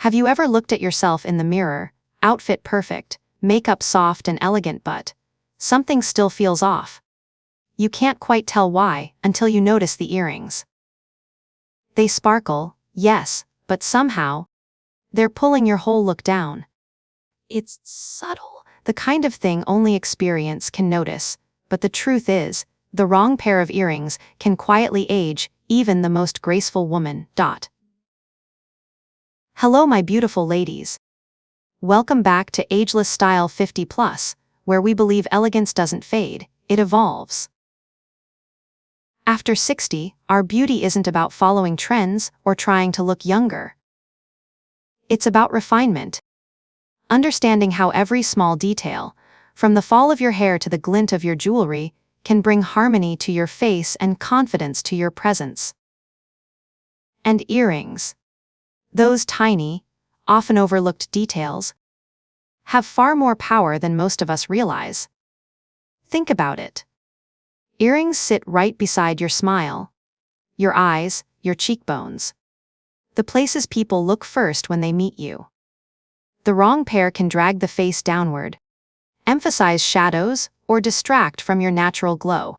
Have you ever looked at yourself in the mirror, outfit perfect, makeup soft and elegant, but something still feels off? You can't quite tell why until you notice the earrings. They sparkle, yes, but somehow, they're pulling your whole look down. It's subtle, the kind of thing only experience can notice, but the truth is, the wrong pair of earrings can quietly age even the most graceful woman. Hello my beautiful ladies. Welcome back to Ageless Style 50+, where we believe elegance doesn't fade, it evolves. After 60, our beauty isn't about following trends or trying to look younger. It's about refinement. Understanding how every small detail, from the fall of your hair to the glint of your jewelry, can bring harmony to your face and confidence to your presence. And earrings. Those tiny, often overlooked details, have far more power than most of us realize. Think about it. Earrings sit right beside your smile, your eyes, your cheekbones. The places people look first when they meet you. The wrong pair can drag the face downward, emphasize shadows, or distract from your natural glow.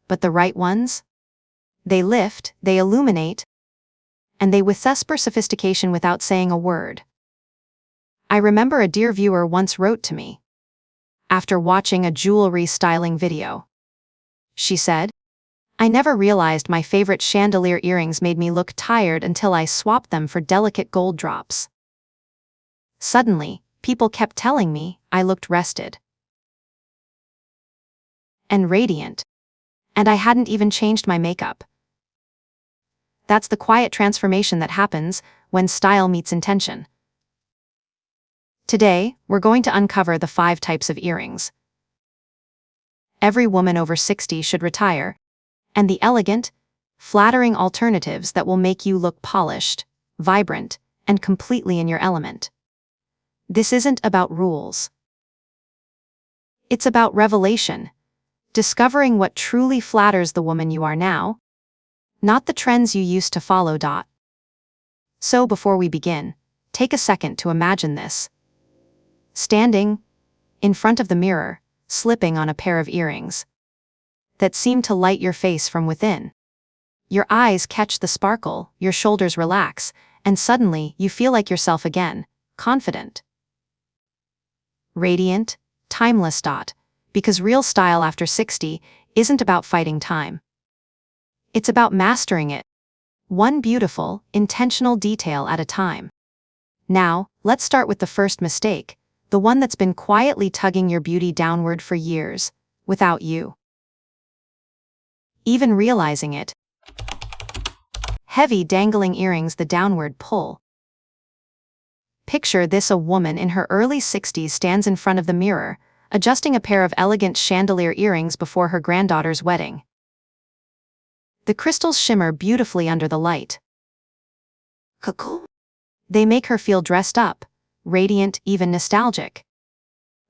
But the right ones? They lift, they illuminate, and they whisper sophistication without saying a word. I remember a dear viewer once wrote to me, after watching a jewelry styling video. She said, "I never realized my favorite chandelier earrings made me look tired until I swapped them for delicate gold drops. Suddenly, people kept telling me I looked rested and radiant, and I hadn't even changed my makeup." That's the quiet transformation that happens when style meets intention. Today, we're going to uncover the 5 types of earrings every woman over 60 should retire, and the elegant, flattering alternatives that will make you look polished, vibrant, and completely in your element. This isn't about rules. It's about revelation, discovering what truly flatters the woman you are now, not the trends you used to follow. So before we begin, take a second to imagine this. Standing in front of the mirror, slipping on a pair of earrings that seem to light your face from within. Your eyes catch the sparkle, your shoulders relax, and suddenly you feel like yourself again, confident, radiant, timeless. Because real style after 60 isn't about fighting time. It's about mastering it, one beautiful, intentional detail at a time. Now, let's start with the first mistake, the one that's been quietly tugging your beauty downward for years, without you even realizing it. Heavy dangling earrings, the downward pull. Picture this: a woman in her early 60s stands in front of the mirror, adjusting a pair of elegant chandelier earrings before her granddaughter's wedding. The crystals shimmer beautifully under the light. They make her feel dressed up, radiant, even nostalgic.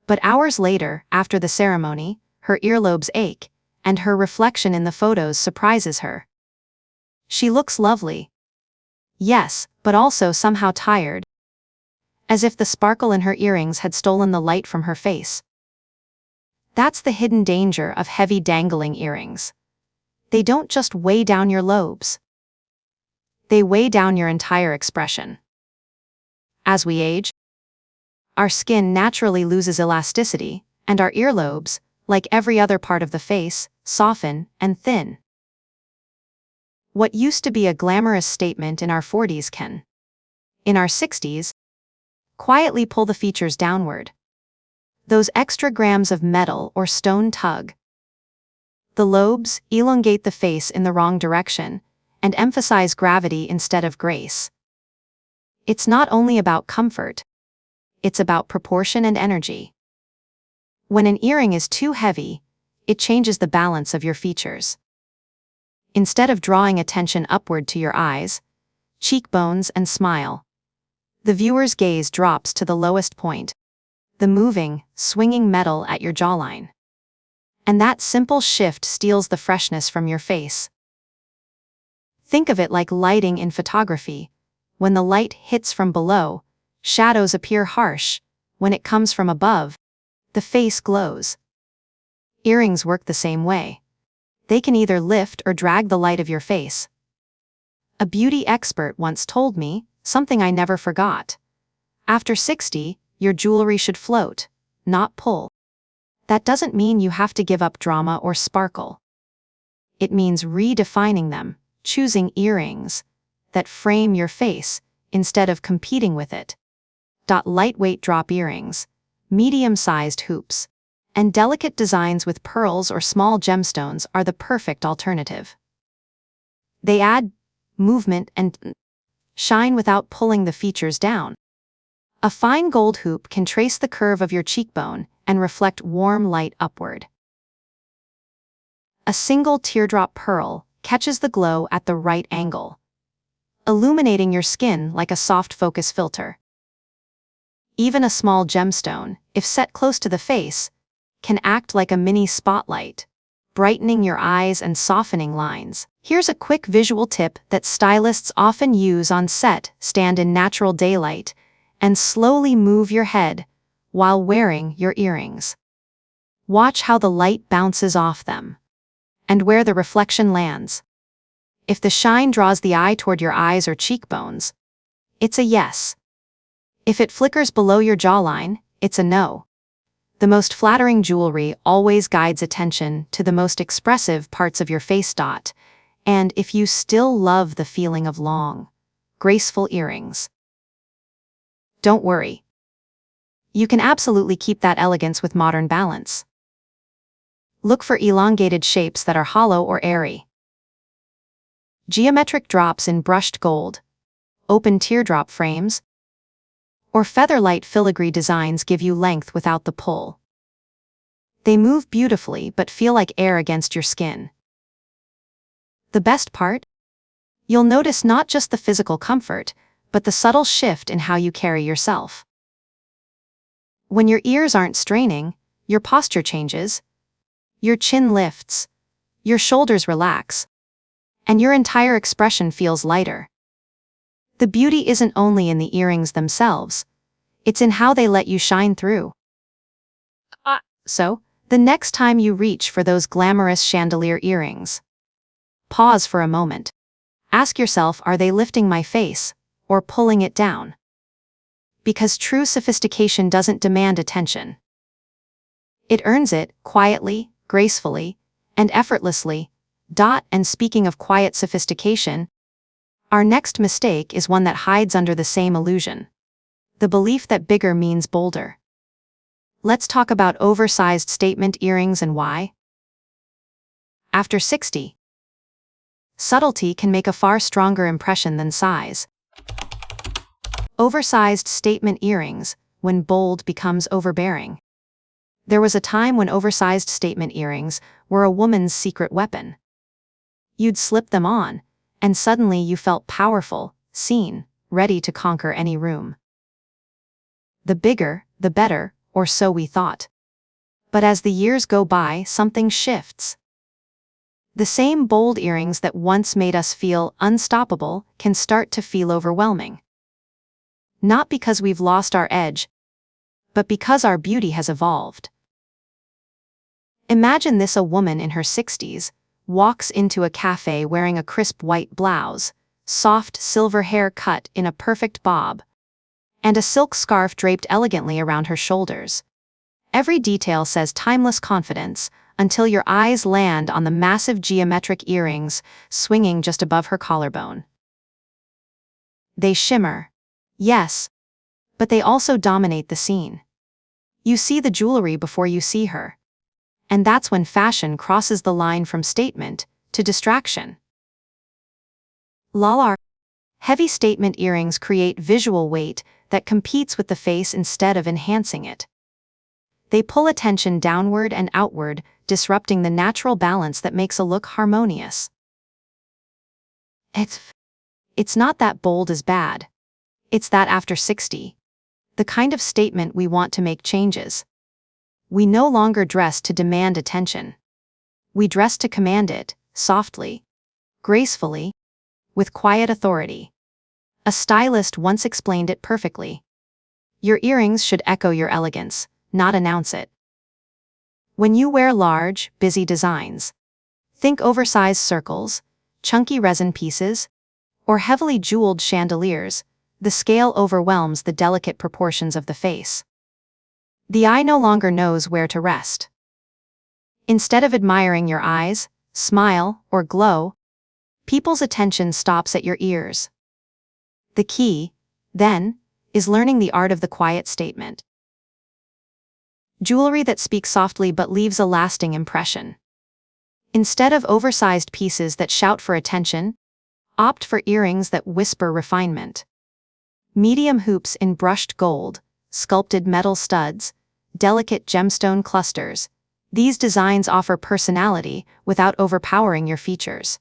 But hours later, after the ceremony, her earlobes ache, and her reflection in the photos surprises her. She looks lovely. Yes, but also somehow tired. As if the sparkle in her earrings had stolen the light from her face. That's the hidden danger of heavy dangling earrings. They don't just weigh down your lobes. They weigh down your entire expression. As we age, our skin naturally loses elasticity, and our earlobes, like every other part of the face, soften and thin. What used to be a glamorous statement in our 40s can, in our 60s, quietly pull the features downward. Those extra grams of metal or stone tug. The lobes elongate the face in the wrong direction and emphasize gravity instead of grace. It's not only about comfort. It's about proportion and energy. When an earring is too heavy, it changes the balance of your features. Instead of drawing attention upward to your eyes, cheekbones, and smile, the viewer's gaze drops to the lowest point, the moving, swinging metal at your jawline. And that simple shift steals the freshness from your face. Think of it like lighting in photography. When the light hits from below, shadows appear harsh. When it comes from above, the face glows. Earrings work the same way. They can either lift or drag the light of your face. A beauty expert once told me, something I never forgot. After 60, your jewelry should float, not pull. That doesn't mean you have to give up drama or sparkle. It means redefining them, choosing earrings that frame your face instead of competing with it. Lightweight drop earrings, medium-sized hoops, and delicate designs with pearls or small gemstones are the perfect alternative. They add movement and shine without pulling the features down. A fine gold hoop can trace the curve of your cheekbone and reflect warm light upward. A single teardrop pearl catches the glow at the right angle, illuminating your skin like a soft focus filter. Even a small gemstone, if set close to the face, can act like a mini spotlight, brightening your eyes and softening lines. Here's a quick visual tip that stylists often use on set: stand in natural daylight and slowly move your head while wearing your earrings. Watch how the light bounces off them and where the reflection lands. If the shine draws the eye toward your eyes or cheekbones, it's a yes. If it flickers below your jawline, it's a no. The most flattering jewelry always guides attention to the most expressive parts of your face. And if you still love the feeling of long, graceful earrings, don't worry. You can absolutely keep that elegance with modern balance. Look for elongated shapes that are hollow or airy. Geometric drops in brushed gold, open teardrop frames, or featherlight filigree designs give you length without the pull. They move beautifully but feel like air against your skin. The best part? You'll notice not just the physical comfort, but the subtle shift in how you carry yourself. When your ears aren't straining, your posture changes, your chin lifts, your shoulders relax, and your entire expression feels lighter. The beauty isn't only in the earrings themselves, it's in how they let you shine through. So, the next time you reach for those glamorous chandelier earrings, pause for a moment. Ask yourself, are they lifting my face or pulling it down? Because true sophistication doesn't demand attention. It earns it quietly, gracefully, and effortlessly. And speaking of quiet sophistication, our next mistake is one that hides under the same illusion: the belief that bigger means bolder. Let's talk about oversized statement earrings and why. After 60, subtlety can make a far stronger impression than size. Oversized statement earrings, when bold becomes overbearing. There was a time when oversized statement earrings were a woman's secret weapon. You'd slip them on, and suddenly you felt powerful, seen, ready to conquer any room. The bigger, the better, or so we thought. But as the years go by, something shifts. The same bold earrings that once made us feel unstoppable can start to feel overwhelming. Not because we've lost our edge, but because our beauty has evolved. Imagine this: a woman in her 60s walks into a cafe wearing a crisp white blouse, soft silver hair cut in a perfect bob, and a silk scarf draped elegantly around her shoulders. Every detail says timeless confidence, until your eyes land on the massive geometric earrings swinging just above her collarbone. They shimmer, yes, but they also dominate the scene. You see the jewelry before you see her. And that's when fashion crosses the line from statement to distraction. Heavy statement earrings create visual weight that competes with the face instead of enhancing it. They pull attention downward and outward, disrupting the natural balance that makes a look harmonious. It's not that bold is bad. It's that after 60, the kind of statement we want to make changes. We no longer dress to demand attention. We dress to command it, softly, gracefully, with quiet authority. A stylist once explained it perfectly. Your earrings should echo your elegance, not announce it. When you wear large, busy designs, think oversized circles, chunky resin pieces, or heavily jeweled chandeliers, the scale overwhelms the delicate proportions of the face. The eye no longer knows where to rest. Instead of admiring your eyes, smile, or glow, people's attention stops at your ears. The key, then, is learning the art of the quiet statement. Jewelry that speaks softly but leaves a lasting impression. Instead of oversized pieces that shout for attention, opt for earrings that whisper refinement. Medium hoops in brushed gold, sculpted metal studs, delicate gemstone clusters. These designs offer personality without overpowering your features.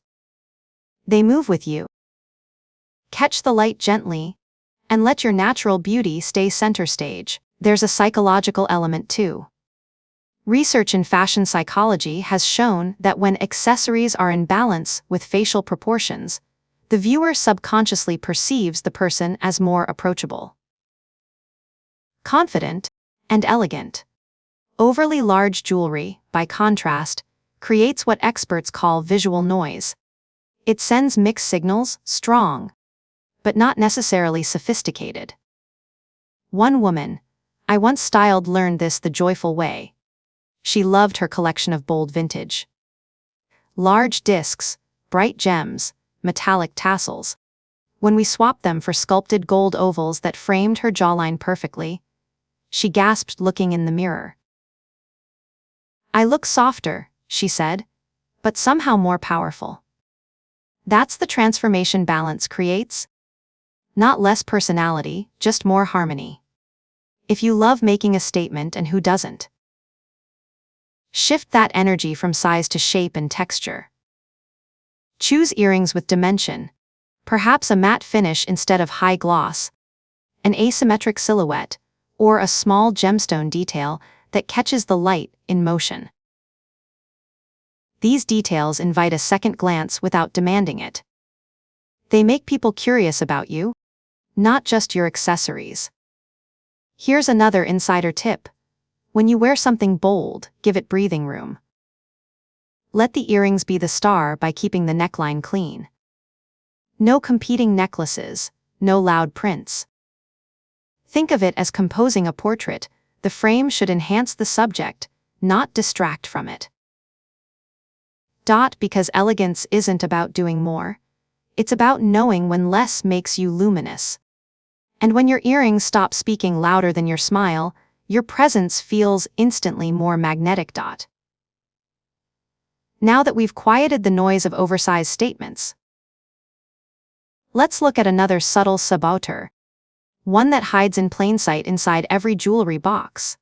They move with you. Catch the light gently, and let your natural beauty stay center stage. There's a psychological element too. Research in fashion psychology has shown that when accessories are in balance with facial proportions, the viewer subconsciously perceives the person as more approachable, confident, and elegant. Overly large jewelry, by contrast, creates what experts call visual noise. It sends mixed signals, strong, but not necessarily sophisticated. One woman I once styled learned this the joyful way. She loved her collection of bold vintage. Large discs, bright gems, metallic tassels. When we swapped them for sculpted gold ovals that framed her jawline perfectly, she gasped looking in the mirror. "I look softer," she said, "but somehow more powerful." That's the transformation balance creates. Not less personality, just more harmony. If you love making a statement, and who doesn't? Shift that energy from size to shape and texture. Choose earrings with dimension, perhaps a matte finish instead of high gloss, an asymmetric silhouette, or a small gemstone detail that catches the light in motion. These details invite a second glance without demanding it. They make people curious about you, not just your accessories. Here's another insider tip. When you wear something bold, give it breathing room. Let the earrings be the star by keeping the neckline clean. No competing necklaces, no loud prints. Think of it as composing a portrait. The frame should enhance the subject, not distract from it. Because elegance isn't about doing more. It's about knowing when less makes you luminous. And when your earrings stop speaking louder than your smile, your presence feels instantly more magnetic. Now that we've quieted the noise of oversized statements, let's look at another subtle saboteur, one that hides in plain sight inside every jewelry box: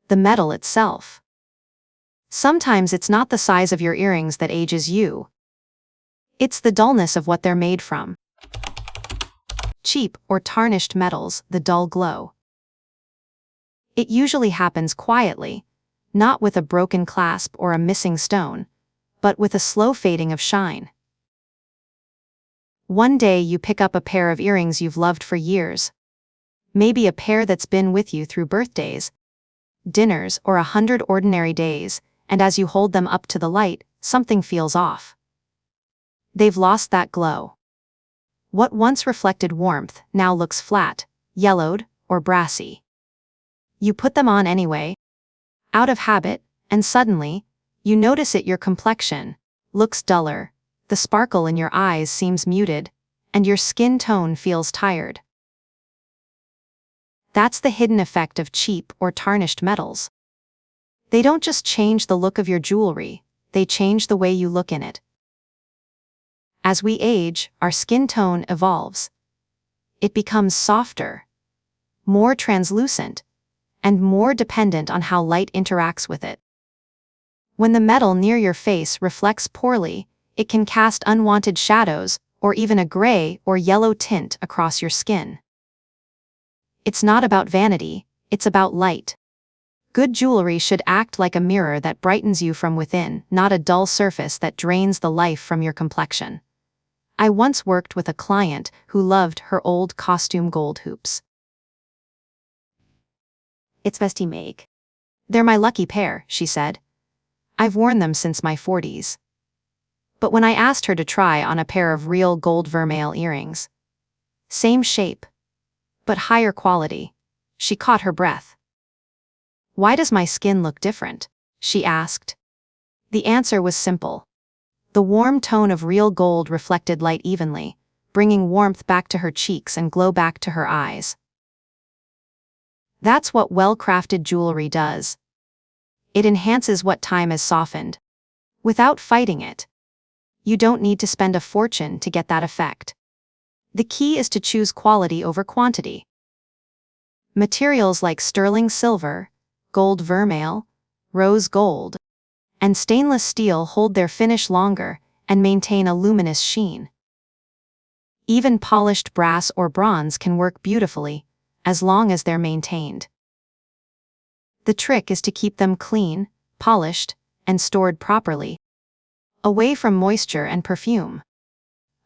the metal itself. Sometimes it's not the size of your earrings that ages you. It's the dullness of what they're made from. Cheap or tarnished metals, the dull glow. It usually happens quietly, not with a broken clasp or a missing stone, but with a slow fading of shine. One day you pick up a pair of earrings you've loved for years. Maybe a pair that's been with you through birthdays, dinners, or 100 ordinary days, and as you hold them up to the light, something feels off. They've lost that glow. What once reflected warmth now looks flat, yellowed, or brassy. You put them on anyway, out of habit, and suddenly, you notice your complexion looks duller, the sparkle in your eyes seems muted, and your skin tone feels tired. That's the hidden effect of cheap or tarnished metals. They don't just change the look of your jewelry, they change the way you look in it. As we age, our skin tone evolves. It becomes softer, more translucent, and more dependent on how light interacts with it. When the metal near your face reflects poorly, it can cast unwanted shadows, or even a gray or yellow tint across your skin. It's not about vanity, it's about light. Good jewelry should act like a mirror that brightens you from within, not a dull surface that drains the life from your complexion. I once worked with a client who loved her old costume gold hoops. It's bestie make. They're my lucky pair, she said. I've worn them since my 40s. But when I asked her to try on a pair of real gold vermeil earrings, same shape, but higher quality, she caught her breath. Why does my skin look different? She asked. The answer was simple. The warm tone of real gold reflected light evenly, bringing warmth back to her cheeks and glow back to her eyes. That's what well-crafted jewelry does. It enhances what time has softened, without fighting it. You don't need to spend a fortune to get that effect. The key is to choose quality over quantity. Materials like sterling silver, gold vermeil, rose gold, and stainless steel hold their finish longer and maintain a luminous sheen. Even polished brass or bronze can work beautifully, as long as they're maintained. The trick is to keep them clean, polished, and stored properly, away from moisture and perfume.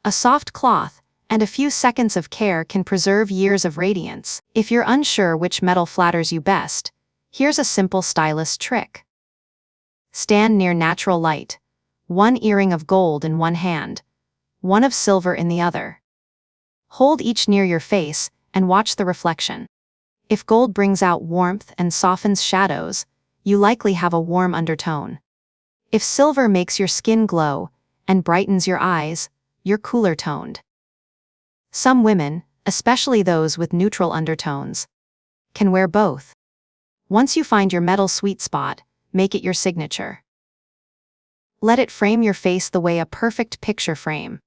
A soft cloth and a few seconds of care can preserve years of radiance. If you're unsure which metal flatters you best, here's a simple stylist trick. Stand near natural light, one earring of gold in one hand, one of silver in the other. Hold each near your face and watch the reflection. If gold brings out warmth and softens shadows, you likely have a warm undertone. If silver makes your skin glow and brightens your eyes, you're cooler toned. Some women, especially those with neutral undertones, can wear both. Once you find your metal sweet spot, make it your signature. Let it frame your face the way a perfect picture frame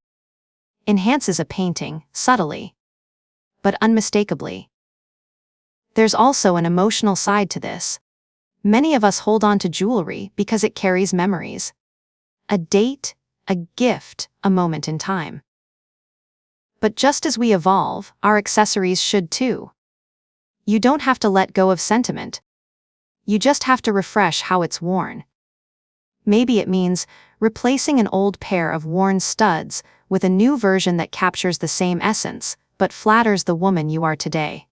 enhances a painting, subtly, but unmistakably. There's also an emotional side to this. Many of us hold on to jewelry because it carries memories. A date, a gift, a moment in time. But just as we evolve, our accessories should too. You don't have to let go of sentiment. You just have to refresh how it's worn. Maybe it means replacing an old pair of worn studs with a new version that captures the same essence, but flatters the woman you are today.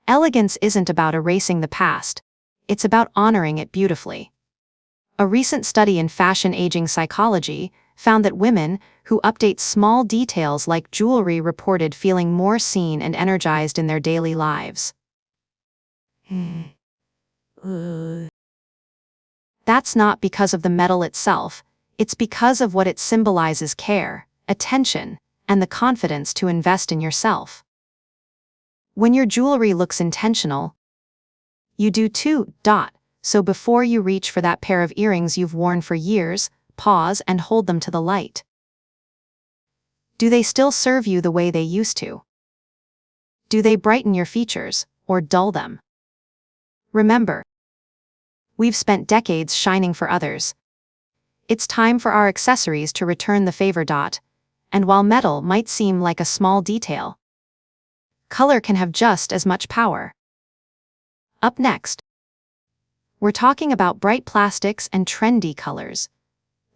Elegance isn't about erasing the past, it's about honoring it beautifully. A recent study in fashion aging psychology found that women who update small details like jewelry reported feeling more seen and energized in their daily lives. That's not because of the metal itself, it's because of what it symbolizes: care, attention, and the confidence to invest in yourself. When your jewelry looks intentional, you do too. So before you reach for that pair of earrings you've worn for years, pause and hold them to the light. Do they still serve you the way they used to? Do they brighten your features, or dull them? Remember, we've spent decades shining for others. It's time for our accessories to return the favor. And while metal might seem like a small detail, color can have just as much power. Up next, we're talking about bright plastics and trendy colors.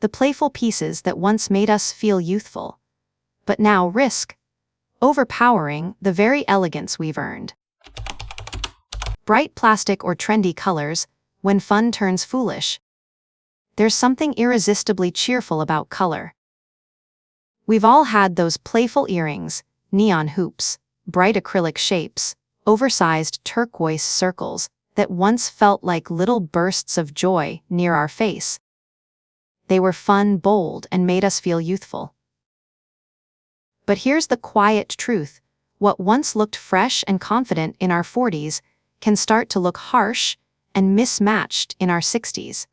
The playful pieces that once made us feel youthful, but now risk overpowering the very elegance we've earned. Bright plastic or trendy colors, when fun turns foolish. There's something irresistibly cheerful about color. We've all had those playful earrings, neon hoops, bright acrylic shapes, oversized turquoise circles that once felt like little bursts of joy near our face. They were fun, bold, and made us feel youthful. But here's the quiet truth: what once looked fresh and confident in our 40s can start to look harsh and mismatched in our 60s.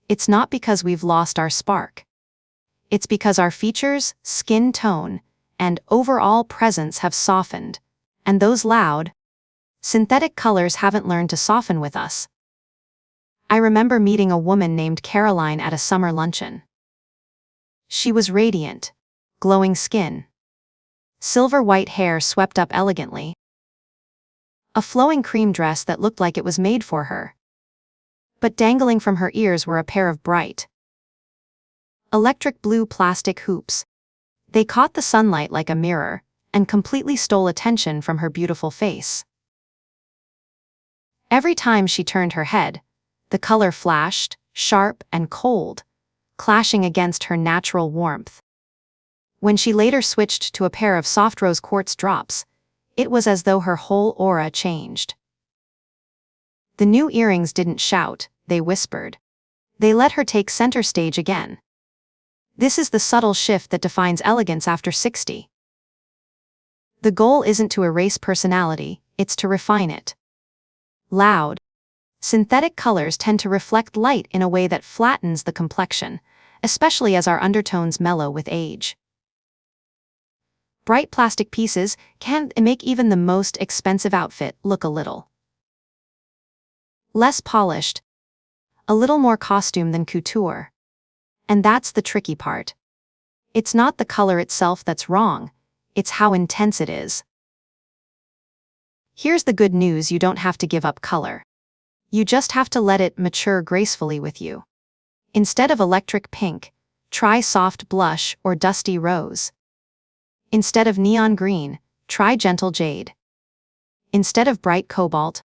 It's not because we've lost our spark. It's because our features, skin tone, and overall presence have softened, and those loud, synthetic colors haven't learned to soften with us. I remember meeting a woman named Caroline at a summer luncheon. She was radiant, glowing skin, silver white hair swept up elegantly, a flowing cream dress that looked like it was made for her. But dangling from her ears were a pair of bright, Electric blue plastic hoops. They caught the sunlight like a mirror and completely stole attention from her beautiful face. Every time she turned her head, the color flashed, sharp and cold, clashing against her natural warmth. When she later switched to a pair of soft rose quartz drops, it was as though her whole aura changed. The new earrings didn't shout, they whispered. They let her take center stage again. This is the subtle shift that defines elegance after 60. The goal isn't to erase personality, it's to refine it. Loud, synthetic colors tend to reflect light in a way that flattens the complexion, especially as our undertones mellow with age. Bright plastic pieces can make even the most expensive outfit look a little less polished, a little more costume than couture. And that's the tricky part. It's not the color itself that's wrong, it's how intense it is. Here's the good news: you don't have to give up color. You just have to let it mature gracefully with you. Instead of electric pink, try soft blush or dusty rose. Instead of neon green, try gentle jade. Instead of bright cobalt,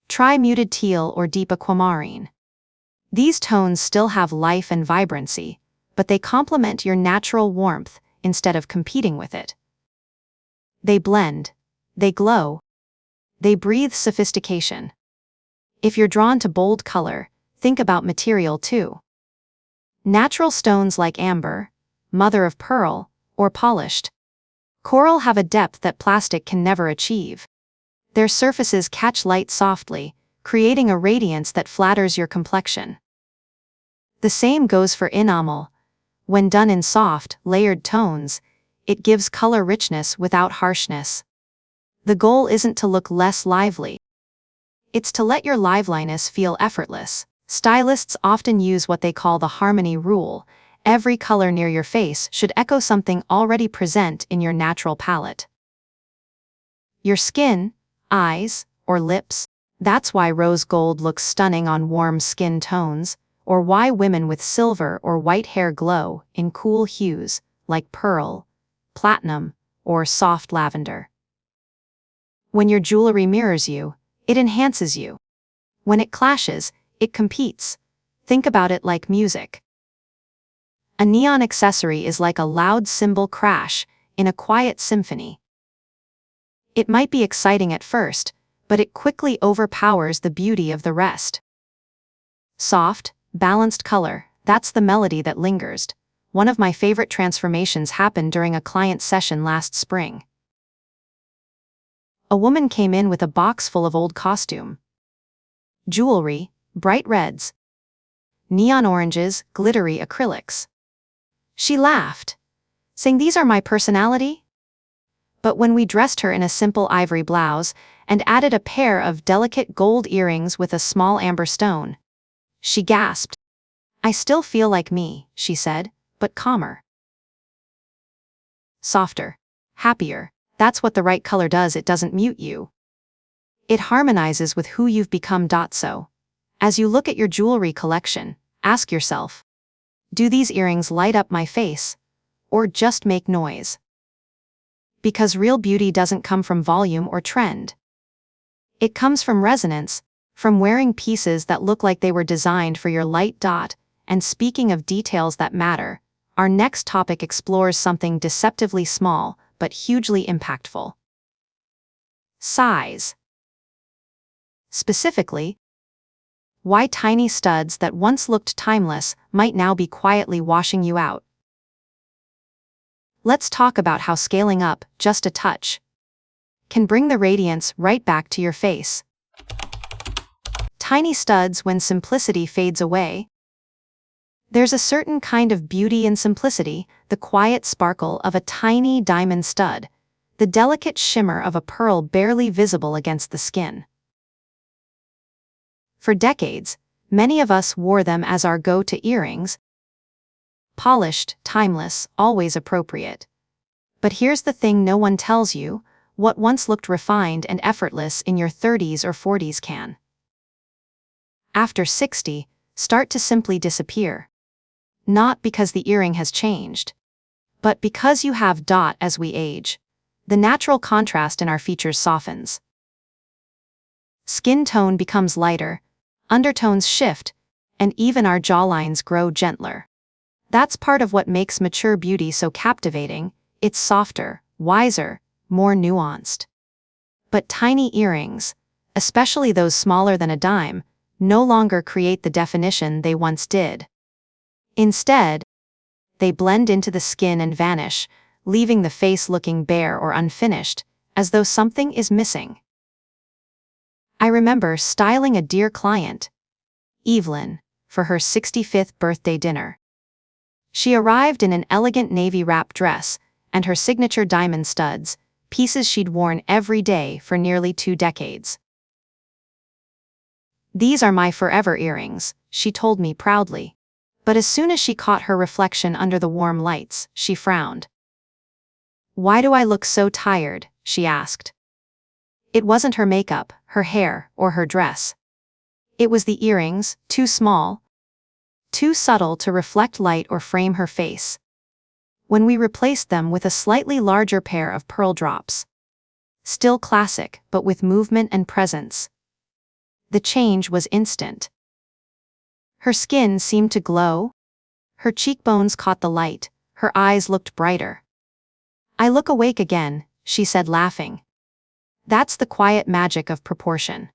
try muted teal or deep aquamarine. These tones still have life and vibrancy, but they complement your natural warmth instead of competing with it. They blend, they glow, they breathe sophistication. If you're drawn to bold color, think about material too. Natural stones like amber, mother of pearl, or polished coral have a depth that plastic can never achieve. Their surfaces catch light softly, creating a radiance that flatters your complexion. The same goes for enamel. When done in soft, layered tones, it gives color richness without harshness. The goal isn't to look less lively. It's to let your liveliness feel effortless. Stylists often use what they call the harmony rule. Every color near your face should echo something already present in your natural palette. Your skin, eyes, or lips. That's why rose gold looks stunning on warm skin tones, or why women with silver or white hair glow in cool hues like pearl, platinum, or soft lavender. When your jewelry mirrors you, it enhances you. When it clashes, it competes. Think about it like music. A neon accessory is like a loud cymbal crash in a quiet symphony. It might be exciting at first, but it quickly overpowers the beauty of the rest. Soft, balanced color, that's the melody that lingers. One of my favorite transformations happened during a client session last spring. A woman came in with a box full of old costume. Jewelry, bright reds, neon oranges, glittery acrylics. She laughed, saying, "These are my personality?" But when we dressed her in a simple ivory blouse and added a pair of delicate gold earrings with a small amber stone, she gasped. "I still feel like me," she said, "but calmer. Softer. Happier." That's what the right color does. It doesn't mute you. It harmonizes with who you've become. So, as you look at your jewelry collection, ask yourself, do these earrings light up my face, or just make noise? Because real beauty doesn't come from volume or trend. It comes from resonance, from wearing pieces that look like they were designed for your light. And speaking of details that matter, our next topic explores something deceptively small, but hugely impactful. Size. Specifically, why tiny studs that once looked timeless might now be quietly washing you out. Let's talk about how scaling up, just a touch, can bring the radiance right back to your face. Tiny studs when simplicity fades away. There's a certain kind of beauty in simplicity, the quiet sparkle of a tiny diamond stud, the delicate shimmer of a pearl barely visible against the skin. For decades, many of us wore them as our go-to earrings. Polished, timeless, always appropriate. But here's the thing no one tells you: what once looked refined and effortless in your 30s or 40s can, after 60, start to simply disappear. not because the earring has changed, but because you have dot as we age. The natural contrast in our features softens. Skin tone becomes lighter, undertones shift, and even our jawlines grow gentler. That's part of what makes mature beauty so captivating. It's softer, wiser, more nuanced. But tiny earrings, especially those smaller than a dime, no longer create the definition they once did. Instead, they blend into the skin and vanish, leaving the face looking bare or unfinished, as though something is missing. I remember styling a dear client, Evelyn, for her 65th birthday dinner. She arrived in an elegant navy wrap dress and her signature diamond studs, pieces she'd worn every day for nearly 2 decades. "These are my forever earrings," she told me proudly. But as soon as she caught her reflection under the warm lights, she frowned. "Why do I look so tired?" she asked. It wasn't her makeup, her hair, or her dress. It was the earrings, too small, too subtle to reflect light or frame her face. When we replaced them with a slightly larger pair of pearl drops, still classic but with movement and presence, the change was instant. Her skin seemed to glow, her cheekbones caught the light, her eyes looked brighter. "I look awake again," she said, laughing. That's the quiet magic of proportion.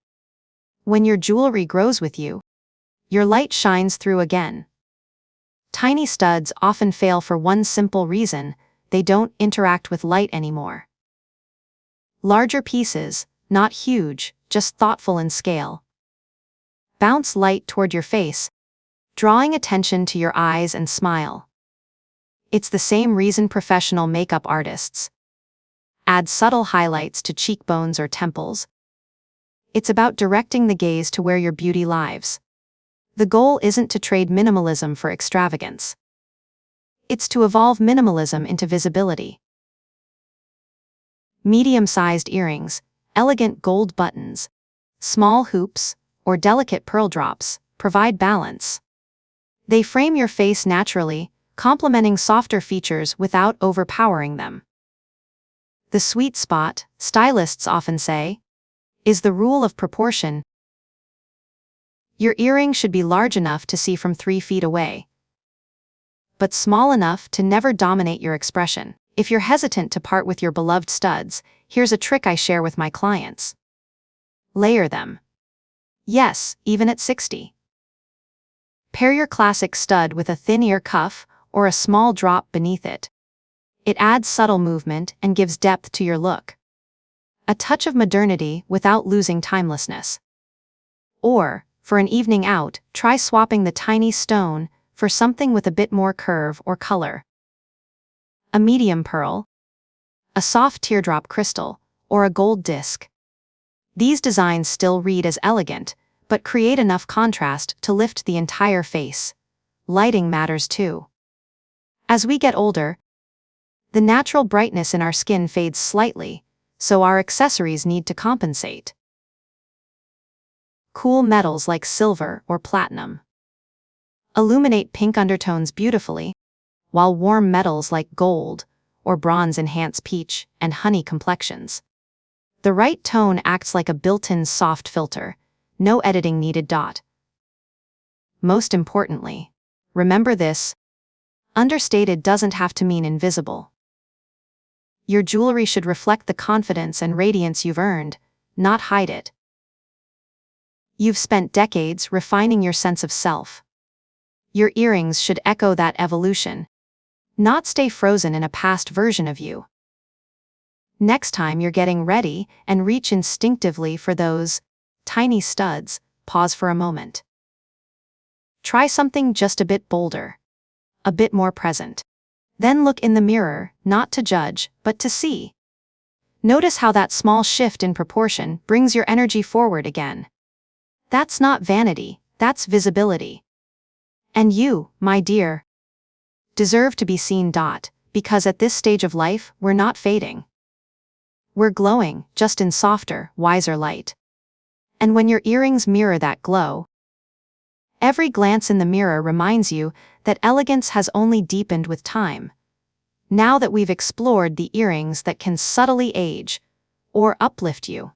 When your jewelry grows with you, your light shines through again. Tiny studs often fail for one simple reason: they don't interact with light anymore. Larger pieces, not huge, just thoughtful in scale, bounce light toward your face, drawing attention to your eyes and smile. It's the same reason professional makeup artists add subtle highlights to cheekbones or temples. It's about directing the gaze to where your beauty lives. The goal isn't to trade minimalism for extravagance. It's to evolve minimalism into visibility. Medium-sized earrings, elegant gold buttons, small hoops, or delicate pearl drops provide balance. They frame your face naturally, complementing softer features without overpowering them. The sweet spot, stylists often say, is the rule of proportion. Your earring should be large enough to see from 3 feet away, but small enough to never dominate your expression. If you're hesitant to part with your beloved studs, here's a trick I share with my clients. Layer them. Yes, even at 60. Pair your classic stud with a thin ear cuff or a small drop beneath it. It adds subtle movement and gives depth to your look. A touch of modernity without losing timelessness. Or, for an evening out, try swapping the tiny stone for something with a bit more curve or color. A medium pearl, a soft teardrop crystal, or a gold disc. These designs still read as elegant, but create enough contrast to lift the entire face. Lighting matters too. As we get older, the natural brightness in our skin fades slightly, so our accessories need to compensate. Cool metals like silver or platinum illuminate pink undertones beautifully, while warm metals like gold or bronze enhance peach and honey complexions. The right tone acts like a built-in soft filter, no editing needed. Most importantly, remember this: understated doesn't have to mean invisible. Your jewelry should reflect the confidence and radiance you've earned, not hide it. You've spent decades refining your sense of self. Your earrings should echo that evolution, not stay frozen in a past version of you. Next time you're getting ready and reach instinctively for those tiny studs, pause for a moment. Try something just a bit bolder, a bit more present. Then look in the mirror, not to judge, but to see. Notice how that small shift in proportion brings your energy forward again. That's not vanity, that's visibility. And you, my dear, deserve to be seen. Because at this stage of life, we're not fading. We're glowing, just in softer, wiser light. And when your earrings mirror that glow, Every glance in the mirror reminds you that elegance has only deepened with time. Now that we've explored the earrings that can subtly age or uplift you,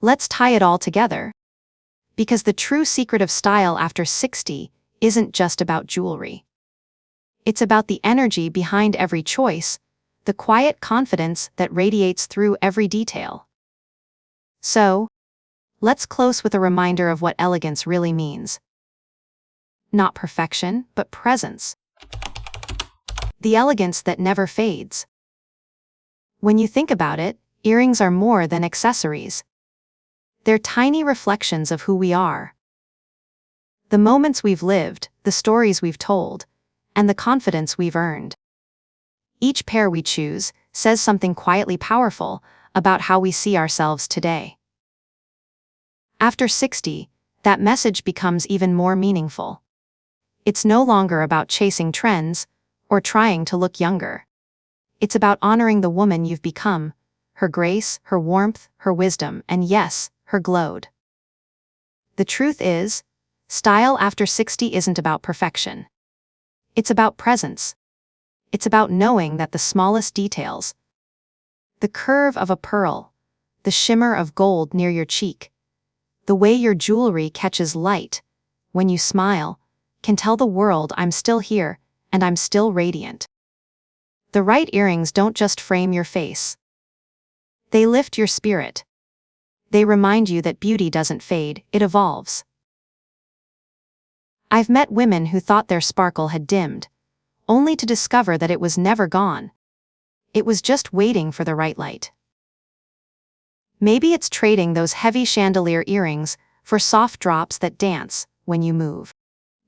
let's tie it all together. Because the true secret of style after 60 isn't just about jewelry. It's about the energy behind every choice, the quiet confidence that radiates through every detail. So, let's close with a reminder of what elegance really means. Not perfection, but presence. The elegance that never fades. When you think about it, earrings are more than accessories. They're tiny reflections of who we are. The moments we've lived, the stories we've told, and the confidence we've earned. Each pair we choose says something quietly powerful about how we see ourselves today. After 60, that message becomes even more meaningful. It's no longer about chasing trends or trying to look younger. It's about honoring the woman you've become, her grace, her warmth, her wisdom, and yes, her glowed. The truth is, style after 60 isn't about perfection. It's about presence. It's about knowing that the smallest details, the curve of a pearl, the shimmer of gold near your cheek, the way your jewelry catches light when you smile, can tell the world I'm still here and I'm still radiant. The right earrings don't just frame your face. They lift your spirit. They remind you that beauty doesn't fade, it evolves. I've met women who thought their sparkle had dimmed, only to discover that it was never gone. It was just waiting for the right light. Maybe it's trading those heavy chandelier earrings for soft drops that dance when you move.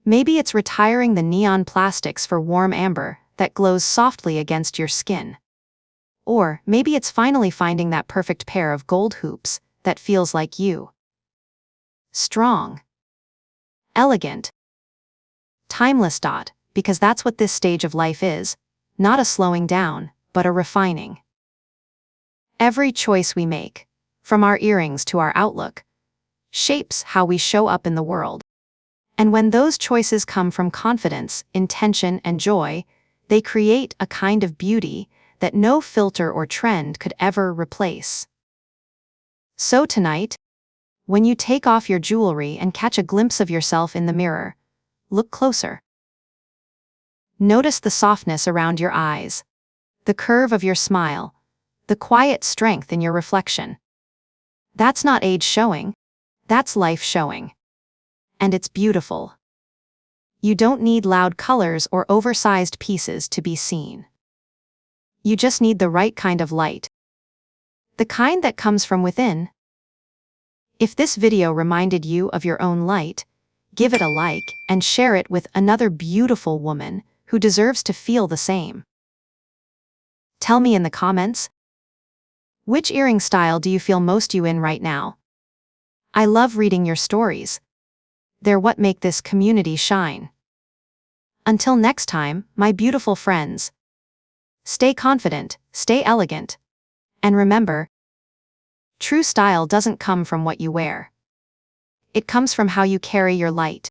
Maybe it's retiring the neon plastics for warm amber that glows softly against your skin. Or maybe it's finally finding that perfect pair of gold hoops that feels like you. Strong. Elegant. Timeless. Because that's what this stage of life is, not a slowing down, but a refining. Every choice we make, from our earrings to our outlook, shapes how we show up in the world. And when those choices come from confidence, intention, and joy, they create a kind of beauty that no filter or trend could ever replace. So tonight, when you take off your jewelry and catch a glimpse of yourself in the mirror, look closer. Notice the softness around your eyes, the curve of your smile, the quiet strength in your reflection. That's not age showing, that's life showing. And it's beautiful. You don't need loud colors or oversized pieces to be seen. You just need the right kind of light. The kind that comes from within. If this video reminded you of your own light, give it a like and share it with another beautiful woman who deserves to feel the same. Tell me in the comments, which earring style do you feel most you in right now? I love reading your stories. They're what make this community shine. Until next time, my beautiful friends. Stay confident, stay elegant. And remember, true style doesn't come from what you wear. It comes from how you carry your light.